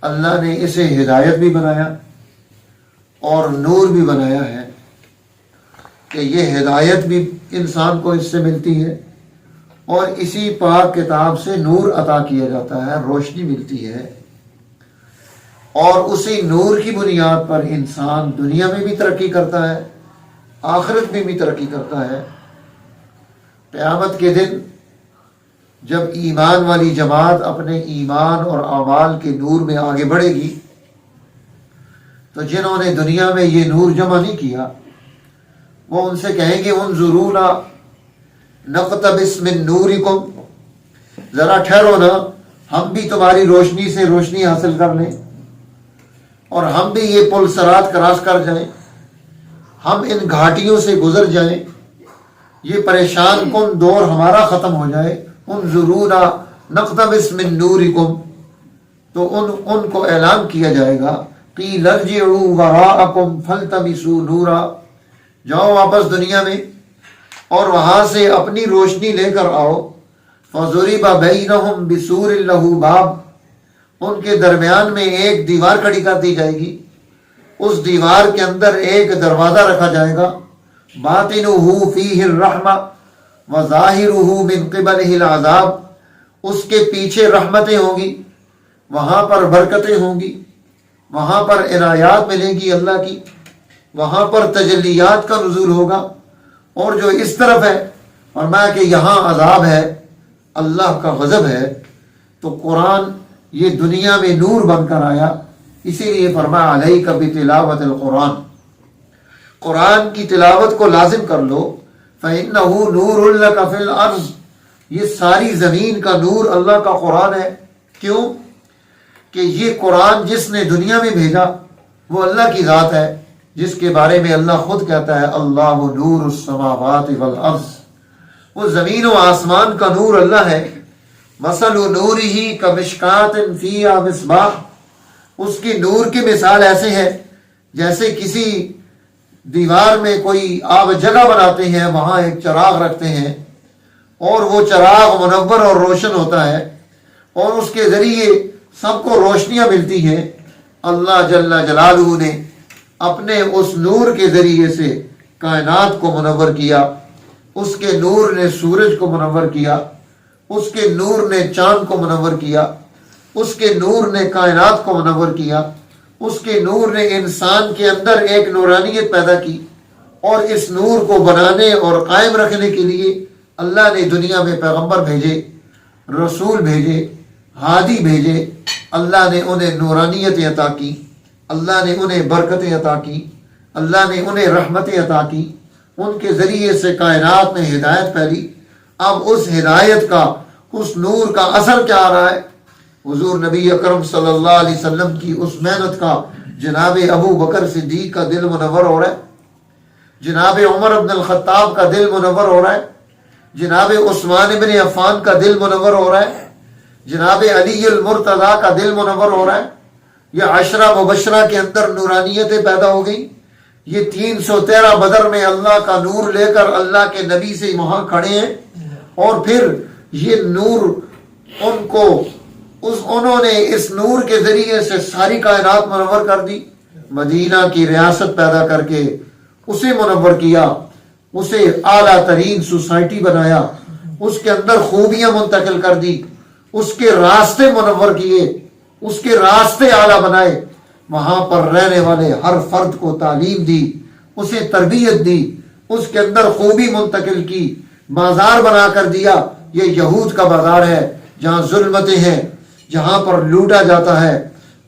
اللہ نے اسے ہدایت بھی بنایا اور نور بھی بنایا ہے کہ یہ ہدایت بھی انسان کو اس سے ملتی ہے اور اسی پاک کتاب سے نور عطا کیا جاتا ہے، روشنی ملتی ہے، اور اسی نور کی بنیاد پر انسان دنیا میں بھی ترقی کرتا ہے، آخرت میں بھی ترقی کرتا ہے۔ قیامت کے دن جب ایمان والی جماعت اپنے ایمان اور اعمال کے نور میں آگے بڑھے گی تو جنہوں نے دنیا میں یہ نور جمع نہیں کیا وہ ان سے کہیں گے انظرونا نقتبس من نورکم، ذرا ٹھہرو نا، ہم بھی تمہاری روشنی سے روشنی حاصل کر لیں اور ہم بھی یہ پل صراط کراس کر جائیں، ہم ان گھاٹیوں سے گزر جائیں، یہ پریشان کن دور ہمارا ختم ہو جائے۔ انظرونا نقتبس من نورکم، تو ان کو اعلان کیا جائے گا قیل ارجعوا وراءکم فالتمسوا نورا، جاؤ واپس دنیا میں اور وہاں سے اپنی روشنی لے کر آؤ۔ فضرب بینہم بسور لہ باب، ان کے درمیان میں ایک دیوار کھڑی کر دی جائے گی، اس دیوار کے اندر ایک دروازہ رکھا جائے گا، باطنہ فیہ الرحمہ وظاہرہ من قبلہ العذاب، اس کے پیچھے رحمتیں ہوں گی، وہاں پر برکتیں ہوں گی، وہاں پر عنایات ملیں گی اللہ کی، وہاں پر تجلیات کا نزول ہوگا، اور جو اس طرف ہے فرمایا کہ یہاں عذاب ہے، اللہ کا غضب ہے۔ تو قرآن یہ دنیا میں نور بن کر آیا، اسی لیے فرمایا علیک بتلاوت القرآن، قرآن کی تلاوت کو لازم کر لو، فإنہ نور لک فی الارض، یہ ساری زمین کا نور اللہ کا قرآن ہے۔ کیوں کہ یہ قرآن جس نے دنیا میں بھیجا وہ اللہ کی ذات ہے، جس کے بارے میں اللہ خود کہتا ہے اللہ نور السماوات والارض، وہ زمین و آسمان کا نور اللہ ہے۔ مثل نورہ کمشکاۃ فیہا مصباح، اس کی نور کی مثال ایسے ہے جیسے کسی دیوار میں کوئی آپ جگہ بناتے ہیں، وہاں ایک چراغ رکھتے ہیں اور وہ چراغ منور اور روشن ہوتا ہے اور اس کے ذریعے سب کو روشنیاں ملتی ہیں۔ اللہ جل جلالہ نے اپنے اس نور کے ذریعے سے کائنات کو منور کیا، اس کے نور نے سورج کو منور کیا، اس کے نور نے چاند کو منور کیا، اس کے نور نے کائنات کو منور کیا، اس کے نور نے انسان کے اندر ایک نورانیت پیدا کی، اور اس نور کو بنانے اور قائم رکھنے کے لیے اللہ نے دنیا میں پیغمبر بھیجے، رسول بھیجے، ہادی بھیجے، اللہ نے انہیں نورانیت عطا کی، اللہ نے انہیں برکتیں عطا کی، اللہ نے انہیں رحمتیں عطا کی، ان کے ذریعے سے کائنات میں ہدایت پھیلی۔ اب اس ہدایت کا، اس نور کا اثر کیا آ رہا ہے؟ حضور نبی اکرم صلی اللہ علیہ وسلم کی اس محنت کا جناب ابو بکر صدیق کا دل منور ہو رہا ہے، جناب عمر بن الخطاب کا دل منور ہو رہا ہے، جناب عثمان بن عفان کا دل منور ہو رہا ہے، جناب علی المرتضیٰ کا دل منور ہو رہا ہے۔ یہ عشرہ مبشرہ کے اندر نورانیتیں پیدا ہو گئی، یہ 313 بدر میں اللہ کا نور لے کر اللہ کے نبی سے وہاں کھڑے ہیں، اور پھر یہ نور ان کو انہوں نے اس نور کے ذریعے سے ساری کائنات منور کر دی، مدینہ کی ریاست پیدا کر کے اسے منور کیا، اسے اعلیٰ ترین سوسائٹی بنایا، اس کے اندر خوبیاں منتقل کر دی، اس کے راستے منور کیے، اس کے راستے اعلیٰ بنائے، وہاں پر رہنے والے ہر فرد کو تعلیم دی، اسے تربیت دی، اس کے اندر خوبی منتقل کی، بازار بنا کر دیا۔ یہ یہود کا بازار ہے جہاں ظلمتیں ہیں، جہاں پر لوٹا جاتا ہے،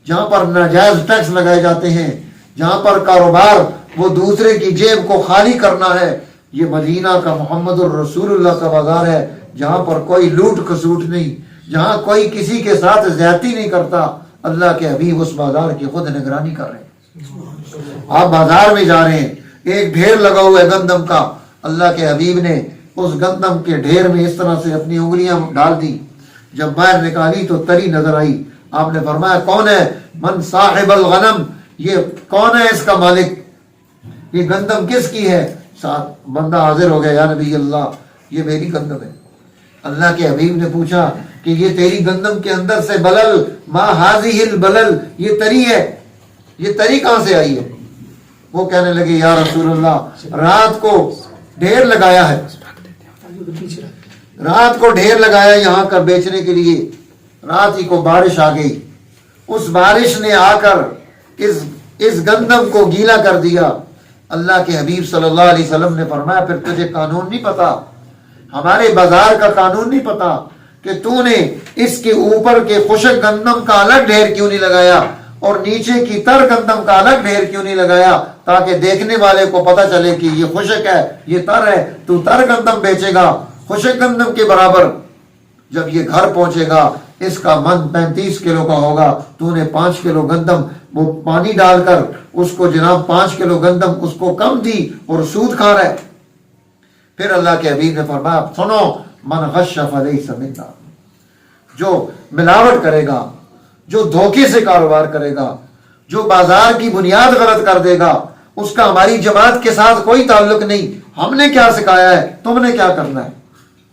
جہاں پر ناجائز ٹیکس لگائے جاتے ہیں، جہاں پر کاروبار وہ دوسرے کی جیب کو خالی کرنا ہے۔ یہ مدینہ کا محمد الرسول اللہ کا بازار ہے جہاں پر کوئی لوٹ کسوٹ نہیں، جہاں کوئی کسی کے ساتھ زیادتی نہیں کرتا۔ اللہ کے حبیب اس بازار کی خود نگرانی کر رہے ہیں۔ آپ بازار میں جا رہے ہیں، ایک ڈھیر لگا ہوا ہے گندم کا، اللہ کے حبیب نے اس گندم کے ڈھیر میں اس طرح سے اپنی انگلیاں ڈال دی، جب باہر نکالی تو تری نظر آئی۔ آپ نے فرمایا کون ہے؟ من صاحب الغنم، یہ کون ہے اس کا مالک؟ یہ گندم کس کی ہے؟ بندہ حاضر ہو گیا، یا نبی اللہ یہ میری گندم ہے۔ اللہ کے حبیب نے پوچھا کہ یہ تیری گندم کے اندر سے بلل ما ہاذی البلل، یہ تری ہے، یہ تری کہاں سے آئی ہے؟ وہ کہنے لگے یا رسول اللہ رات کو ڈھیر لگایا ہے، رات کو ڈھیر لگایا یہاں کا بیچنے کے لیے، رات ہی کو بارش آ گئی، اس بارش نے آ کر اس گندم کو گیلا کر دیا۔ اللہ کے حبیب صلی اللہ علیہ وسلم نے فرمایا پھر تجھے قانون نہیں پتا، ہمارے بازار کا قانون نہیں پتا کہ تو نے اس کے اوپر کے خشک گندم کا الگ ڈھیر کیوں نہیں لگایا اور نیچے کی تر گندم کا الگ ڈھیر کیوں نہیں لگایا، تاکہ دیکھنے والے کو پتا چلے کہ یہ خشک ہے یہ تر ہے، تو تر گندم بیچے گا خشک گندم کے برابر۔ جب یہ گھر پہنچے گا اس کا من 35 کلو کا ہوگا، تو نے 5 کلو گندم وہ پانی ڈال کر اس کو جناب 5 کلو گندم اس کو کم دی اور سود کھا رہا ہے۔ پھر اللہ کے حبیب نے فرمایا سنو من غش فلیس منا، جو ملاوٹ کرے گا، جو دھوکے سے کاروبار کرے گا، جو بازار کی بنیاد غلط کر دے گا، اس کا ہماری جماعت کے ساتھ کوئی تعلق نہیں، ہم نے کیا سکھایا ہے تم نے کیا کرنا ہے۔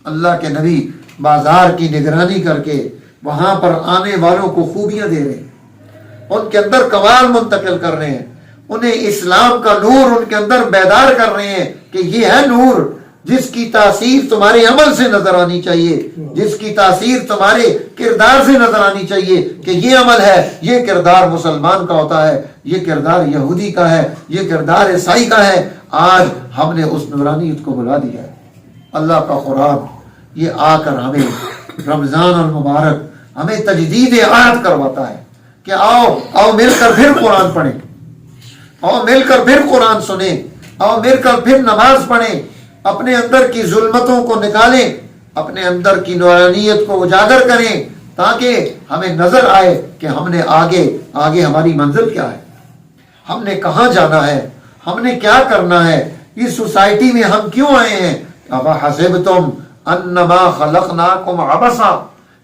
اللہ کے نبی بازار کی نگرانی کر کے وہاں پر آنے والوں کو خوبیاں دے رہے ہیں، ان کے اندر کمال منتقل کر رہے ہیں، انہیں اسلام کا نور ان کے اندر بیدار کر رہے ہیں کہ یہ ہے نور جس کی تاثیر تمہارے عمل سے نظر آنی چاہیے، جس کی تاثیر تمہارے کردار سے نظر آنی چاہیے کہ یہ عمل ہے، یہ کردار مسلمان کا ہوتا ہے، یہ کردار یہودی کا ہے، یہ کردار عیسائی کا ہے۔ آج ہم نے اس نورانیت کو بلا دیا ہے۔ اللہ کا قرآن یہ آ کر ہمیں رمضان المبارک ہمیں تجدید عہد کرواتا ہے کہ آؤ مل کر پھر قرآن پڑھیں، آؤ مل کر پھر قرآن سنیں، آؤ مل کر پھر نماز پڑھیں، اپنے اندر کی ظلمتوں کو نکالیں، اپنے اندر کی نورانیت کو اجاگر کریں، تاکہ ہمیں نظر آئے کہ ہم نے آگے ہماری منزل کیا ہے، ہم نے کہاں جانا ہے، ہم نے کیا کرنا ہے، اس سوسائٹی میں ہم کیوں آئے ہیں۔ اَفَحَسِبْتُمْ أَنَّمَا خَلَقْنَاكُمْ عَبَثًا،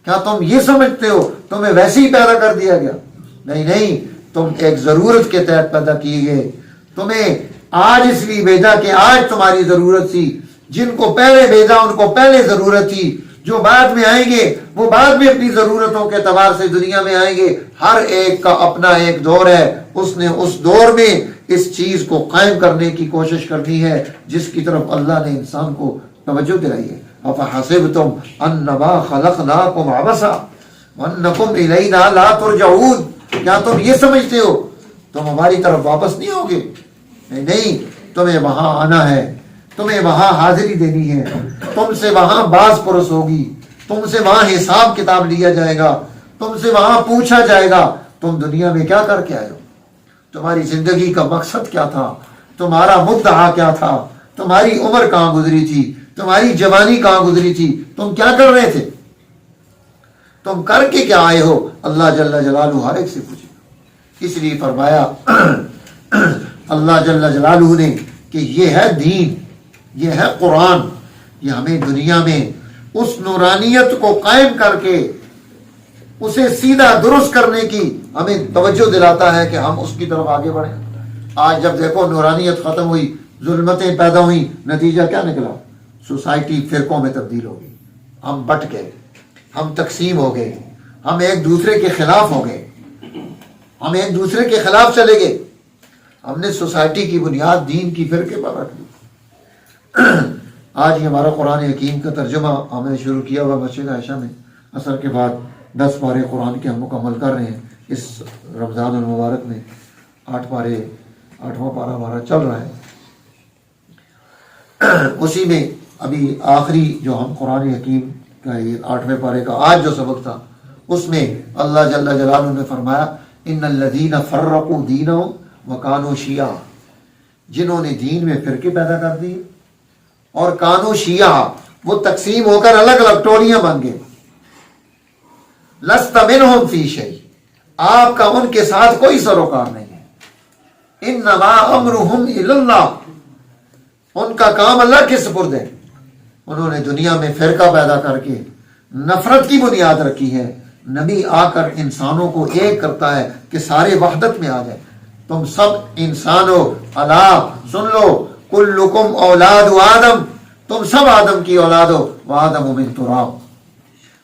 کیا تم یہ سمجھتے ہو تمہیں ویسے ہی پیدا کر دیا گیا؟ نہیں، تم ایک ضرورت کے تحت پیدا کیے گئے، تمہیں آج اس لیے بھیجا کہ آج تمہاری ضرورت تھی، جن کو پہلے بھیجا ان کو پہلے ضرورت تھی، جو بعد میں آئیں گے وہ بعد میں اپنی ضرورتوں کے اعتبار سے دنیا میں آئیں گے۔ ہر ایک کا اپنا ایک دور ہے، اس نے اس دور میں اس چیز کو قائم کرنے کی کوشش کرنی ہے جس کی طرف اللہ نے انسان کو توجہ دلائی ہے۔ افحسبتم انما خلقناکم عبثا وانکم الینا لا ترجعون، کیا تم یہ سمجھتے ہو تم ہماری طرف واپس نہیں ہوگے؟ نہیں، تمہیں وہاں آنا ہے، تمہیں وہاں حاضری دینی ہے، تم سے وہاں باز پرس ہوگی، تم سے وہاں حساب کتاب لیا جائے گا، تم سے وہاں پوچھا جائے گا تم دنیا میں کیا کر کے آئے ہو، تمہاری زندگی کا مقصد کیا تھا، تمہارا مدعا کیا تھا، تمہاری عمر کہاں گزری تھی، تمہاری جوانی کہاں گزری تھی، تم کیا کر رہے تھے، تم کر کے کیا آئے ہو، اللہ جل جلالہ ہر ایک سے پوچھے۔ اس لیے فرمایا اللہ جل جلالہ نے کہ یہ ہے دین، یہ ہے قرآن، یہ ہمیں دنیا میں اس نورانیت کو قائم کر کے اسے سیدھا درست کرنے کی ہمیں توجہ دلاتا ہے کہ ہم اس کی طرف آگے بڑھیں۔ آج جب دیکھو نورانیت ختم ہوئی، ظلمتیں پیدا ہوئیں، نتیجہ کیا نکلا؟ سوسائٹی فرقوں میں تبدیل ہو گئی، ہم بٹ گئے، ہم تقسیم ہو گئے، ہم ایک دوسرے کے خلاف ہو گئے، ہم ایک دوسرے کے خلاف چلے گئے، ہم نے سوسائٹی کی بنیاد دین کی فرقے پر رکھ دی۔ آج ہی ہمارا قرآن حکیم کا ترجمہ ہم نے شروع کیا ہوا مسجد عائشہ میں، عصر کے بعد 10 پارے قرآن کے ہم مکمل کر رہے ہیں اس رمضان المبارک میں۔ 8واں پارہ ہمارا چل رہا ہے، اسی میں ابھی آخری جو ہم قرآن حکیم کا یہ 8ویں پارے کا آج جو سبق تھا اس میں اللہ جل جلالہ نے فرمایا ان الذین فرقوا دینہم وکانوا شیعا، جنہوں نے دین میں فرقے پیدا کر دیے اور کانوا شیعا، وہ تقسیم ہو کر الگ الگ ٹولیاں بن گئے۔ لست منہم فی شیء، آپ کا ان کے ساتھ کوئی سروکار نہیں ہے۔ انما امرہم الی اللہ، ان کا کام اللہ کے سپرد ہے۔ انہوں نے دنیا میں فرقہ پیدا کر کے نفرت کی بنیاد رکھی ہے۔ نبی آ کر انسانوں کو ایک کرتا ہے کہ سارے وحدت میں آ جائے، تم سب انسان ہو، الا سن لو، کلکم اولاد آدم، تم سب آدم کی اولاد ہو، وآدم من تراب،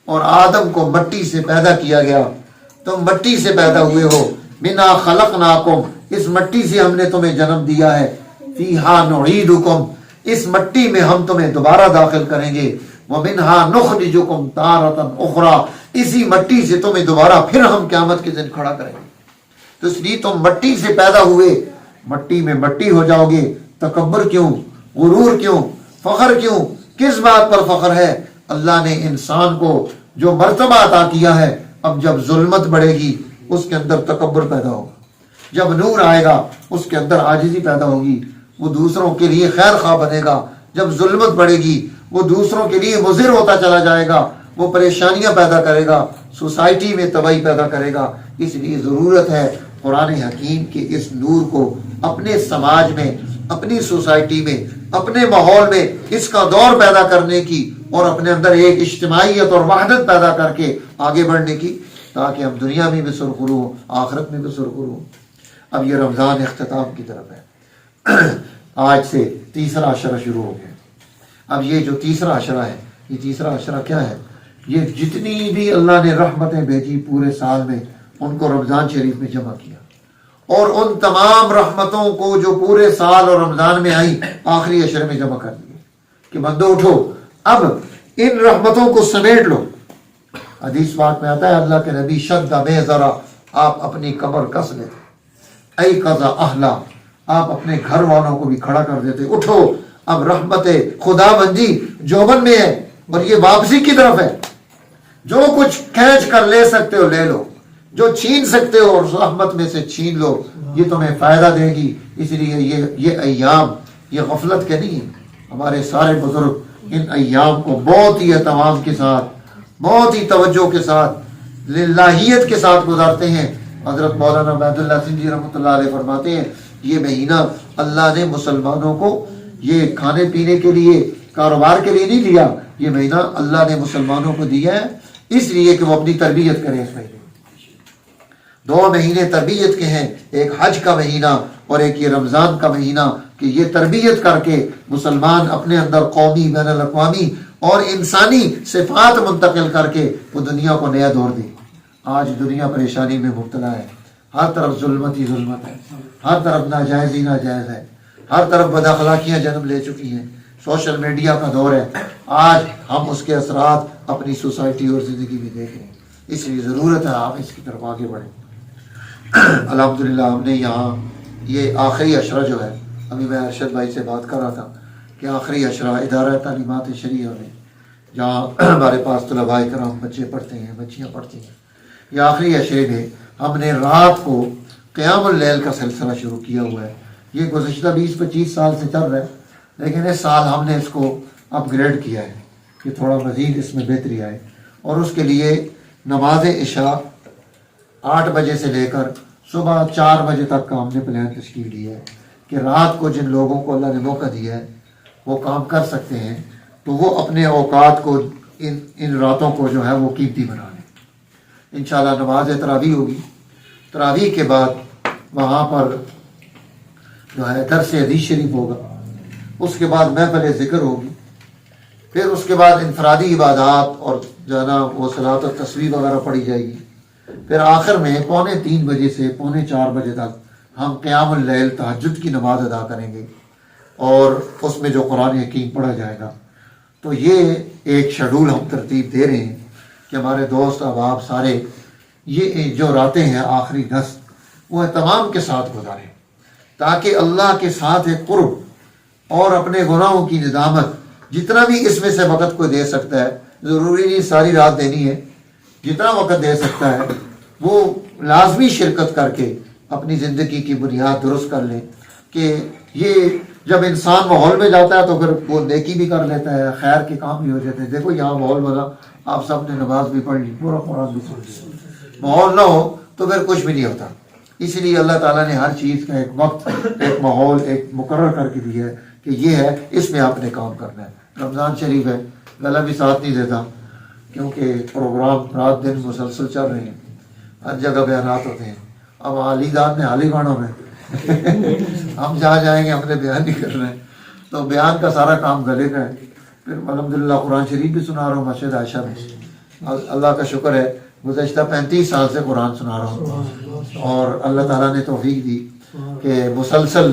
اور آدم کو مٹی سے پیدا کیا گیا، تم مٹی سے پیدا ہوئے ہو، مِنْهَا خَلَقْنَاكُمْ، اس مٹی سے ہم نے تمہیں جنم دیا ہے، فِيهَا نُعِيدُكُمْ، اس مٹی میں ہم تمہیں دوبارہ داخل کریں گے، وَمِنْهَا نُخْرِجُكُمْ تَارَةً أُخْرَى، اسی مٹی سے تمہیں دوبارہ پھر ہم قیامت کے دن کھڑا کریں گے۔ تو اس لیے تم مٹی سے پیدا ہوئے، مٹی میں مٹی ہو جاؤ گے، تکبر کیوں، غرور کیوں، فخر کیوں، کس بات پر فخر ہے؟ اللہ نے انسان کو جو مرتبہ عطا کیا ہے، اب جب ظلمت بڑھے گی اس کے اندر تکبر پیدا ہوگا، جب نور آئے گا اس کے اندر عاجزی پیدا ہوگی، وہ دوسروں کے لیے خیر خواہ بنے گا، جب ظلمت بڑھے گی وہ دوسروں کے لیے مضر ہوتا چلا جائے گا، وہ پریشانیاں پیدا کرے گا، سوسائٹی میں تباہی پیدا کرے گا۔ اس لیے ضرورت ہے قرآن حکیم کے اس نور کو اپنے سماج میں، اپنی سوسائٹی میں، اپنے ماحول میں اس کا دور پیدا کرنے کی، اور اپنے اندر ایک اجتماعیت اور وحدت پیدا کر کے آگے بڑھنے کی، تاکہ ہم دنیا میں بھی سرخرو ہوں، آخرت میں بھی سرخرو ہوں۔ اب یہ رمضان اختتام کی طرف ہے، آج سے تیسرا عشرہ شروع ہو گیا۔ اب یہ جو تیسرا عشرہ ہے، یہ تیسرا عشرہ کیا ہے؟ یہ جتنی بھی اللہ نے رحمتیں بھیجی پورے سال میں، ان کو رمضان شریف میں جمع کیا، اور ان تمام رحمتوں کو جو پورے سال اور رمضان میں آئی آخری عشرے میں جمع کر دیے کہ بندو اٹھو، اب ان رحمتوں کو سمیٹ لو۔ حدیث پاک میں آتا ہے اللہ کے نبی شد میزرا، آپ اپنی کمر کس لیتے، ایقظ اہلا، آپ اپنے گھر والوں کو بھی کھڑا کر دیتے، اٹھو اب رحمت خدا بندی جوبن میں ہے اور یہ واپسی کی طرف ہے، جو کچھ کھینچ کر لے سکتے ہو لے لو، جو چھین سکتے ہو اور رحمت میں سے چھین لو، یہ تمہیں فائدہ دے گی۔ اس لیے یہ ایام یہ غفلت کے نہیں، ہمارے سارے بزرگ ان ایام کو بہت ہی اہتمام کے ساتھ، بہت ہی توجہ کے ساتھ، للہیت کے ساتھ گزارتے ہیں۔ حضرت مولانا عبید اللہ سنگھ جی رحمۃ اللہ علیہ فرماتے ہیں یہ مہینہ اللہ نے مسلمانوں کو یہ کھانے پینے کے لیے، کاروبار کے لیے نہیں دیا، یہ مہینہ اللہ نے مسلمانوں کو دیا ہے اس لیے کہ وہ اپنی تربیت کریں۔ اس مہینے 2 مہینے تربیت کے ہیں، ایک حج کا مہینہ اور ایک یہ رمضان کا مہینہ، کہ یہ تربیت کر کے مسلمان اپنے اندر قومی، بین الاقوامی اور انسانی صفات منتقل کر کے وہ دنیا کو نیا دور دے۔ آج دنیا پریشانی میں مبتلا ہے، ہر طرف ظلمت ہی ظلمت ہے، ہر طرف ناجائز ہی ناجائز ہے، ہر طرف بد اخلاقیاں جنم لے چکی ہیں، سوشل میڈیا کا دور ہے۔ آج ہم اس کے اثرات اپنی سوسائٹی اور زندگی میں دیکھ رہے ہیں، اس لیے ضرورت ہے آپ اس کی طرف آگے بڑھیں۔ الحمدللہ ہم نے یہاں یہ آخری عشرہ جو ہے، ابھی میں ارشد بھائی سے بات کر رہا تھا کہ آخری عشرہ ادارہ تعلیمات شرعیہ میں جہاں ہمارے پاس طلباء کرام بچے پڑھتے ہیں، بچیاں پڑھتی ہیں، یہ آخری عشرے میں ہم نے رات کو قیام اللیل کا سلسلہ شروع کیا ہوا ہے۔ یہ گزشتہ 20-25 سال سے چل رہا ہے، لیکن اس سال ہم نے اس کو اپ گریڈ کیا ہے کہ تھوڑا مزید اس میں بہتری آئے، اور اس کے لیے نماز عشاء 8 بجے سے لے کر صبح 4 بجے تک کا ہم نے پلان تشکیل دیا ہے کہ رات کو جن لوگوں کو اللہ نے موقع دیا ہے وہ کام کر سکتے ہیں تو وہ اپنے اوقات کو ان راتوں کو جو ہے وہ قیمتی بنا لیں۔ انشاءاللہ نماز تراویح ہوگی، تراویح کے بعد وہاں پر جو ہے درس حدیث شریف ہوگا، اس کے بعد محفل ذکر ہوگی، پھر اس کے بعد انفرادی عبادات اور جو ہے نا وہ صلاۃ التسبیح وغیرہ پڑھی جائے گی، پھر آخر میں 3:45 بجے سے 3:45 بجے تک ہم قیام اللیل تہجد کی نماز ادا کریں گے، اور اس میں جو قرآن حکیم پڑھا جائے گا۔ تو یہ ایک شیڈول ہم ترتیب دے رہے ہیں کہ ہمارے دوست احباب سارے یہ جو راتیں ہیں آخری 10 وہ اہتمام کے ساتھ گزاریں، تاکہ اللہ کے ساتھ ایک قرب اور اپنے گناہوں کی ندامت، جتنا بھی اس میں سے وقت کو دے سکتا ہے، ضروری نہیں ساری رات دینی ہے، جتنا وقت دے سکتا ہے وہ لازمی شرکت کر کے اپنی زندگی کی بنیاد درست کر لیں، کہ یہ جب انسان ماحول میں جاتا ہے تو پھر وہ نیکی بھی کر لیتا ہے، خیر کے کام بھی ہو جاتے ہیں۔ دیکھو یہاں ماحول بنا، آپ سب نے نماز بھی پڑھ لی، پورا قرآن بھی سن لیا، ماحول نہ ہو تو پھر کچھ بھی نہیں ہوتا۔ اس لیے اللہ تعالیٰ نے ہر چیز کا ایک وقت، ایک ماحول ایک مقرر کر کے دیا ہے کہ یہ ہے، اس میں آپ نے کام کرنا ہے۔ رمضان شریف ہے، گلا بھی ساتھ نہیں دیتا کیونکہ پروگرام رات دن مسلسل چل رہے ہیں، ہر جگہ بیانات ہوتے ہیں۔ اب علی دان نے حالی گانوں میں ہم جہاں جائیں گے ہم نے بیان نہیں کرنا ہے، تو بیان کا سارا کام گلے کا ہے۔ پھر الحمدللہ قرآن شریف بھی سنا رہا ہوں مسجد عائشہ میں، اللہ کا شکر ہے گزشتہ 35 سال سے قرآن سنا رہا ہوں، اور اللہ تعالیٰ نے توفیق دی کہ مسلسل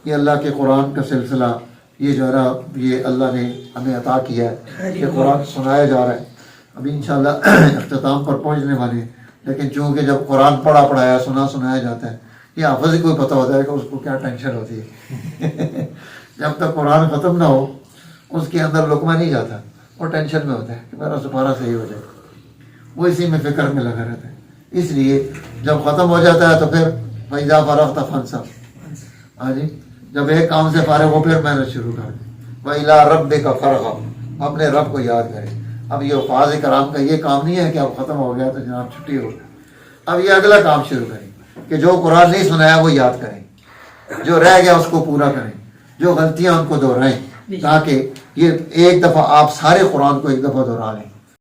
یہ اللہ کے قرآن کا سلسلہ یہ جو ہے نا یہ اللہ نے ہمیں عطا کیا ہے کہ قرآن سنایا جا رہا ہے۔ ابھی انشاءاللہ اختتام پر پہنچنے والے ہیں، لیکن چونکہ جب قرآن پڑھایا سنایا جاتا ہے، یہ حافظ ہی کوئی پتہ ہوتا ہے کہ اس کو کیا ٹینشن ہوتی ہے جب تک قرآن ختم نہ ہو اس کے اندر لقمہ نہیں جاتا، وہ ٹینشن میں ہوتا ہے کہ میرا سپارہ صحیح ہو جائے، وہ اسی میں فکر میں لگا رہتا ہے۔ اس لیے جب ختم ہو جاتا ہے تو پھر فَإِذَا فَرَغْتَ فَانْصَبْ، ہاں جی، جب ایک کام سے فارغ ہو پھر محنت شروع کر دیں۔ وَإِلَىٰ رَبِّكَ فَارْغَب، اپنے رب کو یاد کریں۔ اب یہ حفاظ کرام کا یہ کام نہیں ہے کہ اب ختم ہو گیا تو جناب چھٹی ہو، اب یہ اگلا کام شروع کریں کہ جو قرآن نہیں سنایا وہ یاد کریں، جو رہ گیا اس کو پورا کریں، جو غلطیاں ان کو دہرائیں، تاکہ یہ ایک دفعہ آپ سارے قرآن کو ایک دفعہ دہرا لیں۔